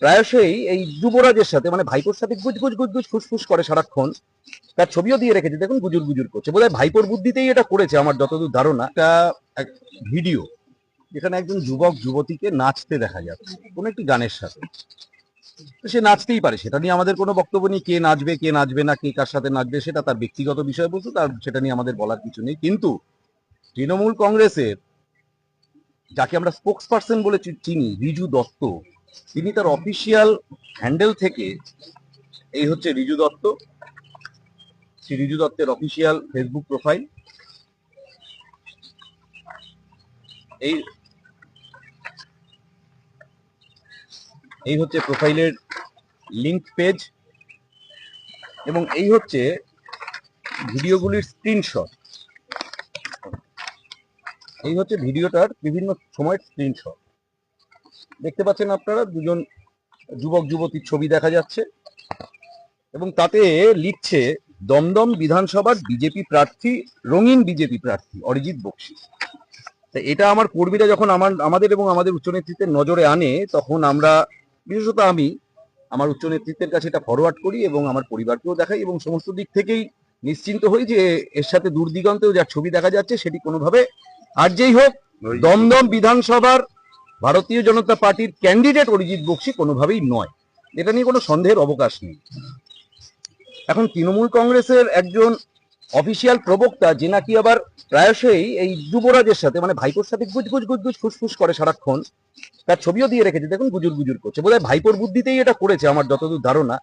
প্রায়শই এই যুবরাজের সাথে মানে ভাইপোর সাথে গুজ ফুসফুস করে সারাক্ষণ। তার ছবিও দিয়ে রেখেছে, দেখুন গুজুর গুজুর করছে, বোধহয় ভাইপোর বুদ্ধিতেই এটা করেছে আমার যতদূর ধারণা। একটা ভিডিও যেখানে একজন যুবক যুবতীকে নাচতে দেখা যাচ্ছে কোনো একটি গানের সাথে। তো সে নাচতেই পারে, সেটা নিয়ে আমাদের কোনো বক্তব্য নেই। কে নাচবে কে নাচবে না, কে কার সাথে নাচবে সেটা তার ব্যক্তিগত বিষয়বস্তু, তার সেটা নিয়ে আমাদের বলার কিছু নেই। কিন্তু তৃণমূল কংগ্রেসের যাকে আমরা স্পোক্স পার্সন বলে চিনি, রিজু দত্ত, তিনি তার অফিসিয়াল হ্যান্ডেল থেকে, এই হচ্ছে রিজু দত্ত, শ্রী রিজু দত্তের অফিসিয়াল ফেসবুক প্রোফাইল। এই হচ্ছে প্রোফাইলের লিংক পেজ এবং এই হচ্ছে ভিডিওগুলির স্ক্রিনশট। এই হচ্ছে ভিডিওটার বিভিন্ন সময়ের স্ক্রিনশট। দেখতে পাচ্ছেন আপনারা, দুজন যুবক যুবতীর ছবি দেখা যাচ্ছে এবং তাতে লিখছে দমদম বিধানসভার বিজেপি প্রার্থী, রঙিন বিজেপি প্রার্থী অরিজিৎ বক্সী। এটা আমার কর্মীরা যখন আমাদের এবং আমাদের উচ্চ নেতৃত্বের নজরে আনে, তখন আমরা, বিশেষত আমি, আমার উচ্চ নেতৃত্বের কাছে এটা ফরওয়ার্ড করি এবং আমার পরিবারকেও দেখাই এবং সমস্ত দিক থেকেই নিশ্চিন্ত হই যে এর সাথে দূর দিগন্তেও যার ছবি দেখা যাচ্ছে সেটি কোনোভাবে, আর যেই হোক, দমদম বিধানসভার ভারতীয় জনতা পার্টির ক্যান্ডিডেট অরিজিৎ বক্সী কোনোভাবেই নয়। এটা নিয়ে কোনো সন্দেহের অবকাশ নেই। এখন তৃণমূল কংগ্রেসের একজন অফিসিয়াল প্রবক্তা, যে নাকি আবার প্রায়শই এই যুবরাজের সাথে মানে ভাইপোর সাথে গুজ ফুসফুস করে সারাক্ষণ, তার ছবিও দিয়ে রেখেছে, দেখুন গুজুর গুজুর করছে, বোধহয় ভাইপোর বুদ্ধিতেই এটা করেছে আমার যতদূর ধারণা।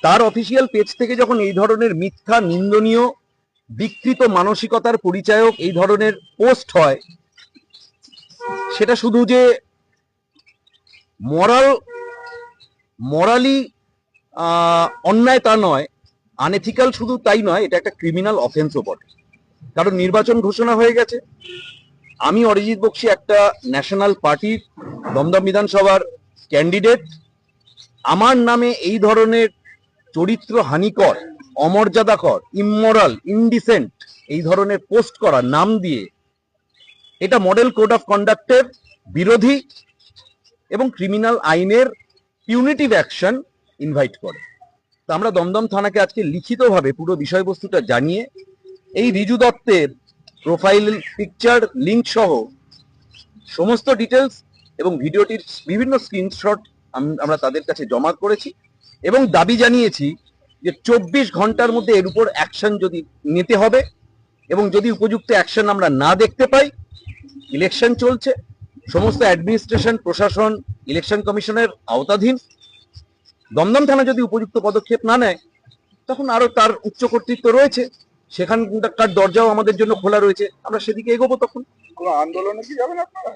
তার অফিসিয়াল পেজ থেকে যখন এই ধরনের মিথ্যা, নিন্দনীয়, বিকৃত মানসিকতার পরিচায়ক এই ধরনের পোস্ট হয়, সেটা শুধু যে মরালি অন্যায় তা নয়, আনএথিক্যাল শুধু তাই নয়, এটা একটা ক্রিমিনাল অফেন্সও বটে। কারণ নির্বাচন ঘোষণা হয়ে গেছে, আমি অরিজিৎ বক্সী একটা ন্যাশনাল পার্টির দমদম বিধানসভার ক্যান্ডিডেট। আমার নামে এই ধরনের চরিত্র হানিকর, অমর্যাদাকর, ইমমরাল, ইনডিসেন্ট এই ধরনের পোস্ট করা নাম দিয়ে, এটা মডেল কোড অফ কন্ডাক্টের বিরোধী এবং ক্রিমিনাল আইনের পিউনিটিভ অ্যাকশন ইনভাইট করে। তো আমরা দমদম থানাকে আজকে লিখিতভাবে পুরো বিষয়বস্তুটা জানিয়ে এই রিজু দত্তের প্রোফাইল পিকচার লিঙ্ক সহ সমস্ত ডিটেলস এবং ভিডিওটির বিভিন্ন স্ক্রিনশট আমরা তাদের কাছে জমা করেছি এবং দাবি জানিয়েছি যে 24 ঘন্টার মধ্যে এর উপর অ্যাকশন যদি নিতে হবে এবং যদি উপযুক্ত অ্যাকশন আমরা না দেখতে পাই, ইলেকশন চলছে, সমস্ত অ্যাডমিনিস্ট্রেশন, প্রশাসন ইলেকশন কমিশনের আওতাধীন, দমদম থানা যদি উপযুক্ত পদক্ষেপ না নেয়, তখন আরো তার উচ্চ কর্তৃত্ব রয়েছে, সেখানকার দরজাও আমাদের জন্য খোলা রয়েছে, আমরা সেদিকে এগোবো। তখন আন্দোলনে কি যাবেন আপনারা?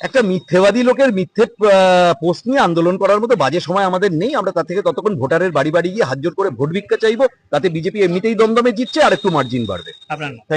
একটা মিথ্যেবাদী লোকের মিথ্যে পোস্ট নিয়ে আন্দোলন করার মতো বাজে সময় আমাদের নেই। আমরা তার থেকে ততক্ষণ ভোটারের বাড়ি বাড়ি গিয়ে হাত জোর করে ভোট ভিক্ষা চাইবো, তাতে বিজেপি এমনিতেই দমদমে জিতছে, আর একটু মার্জিন বাড়বে। Thank you.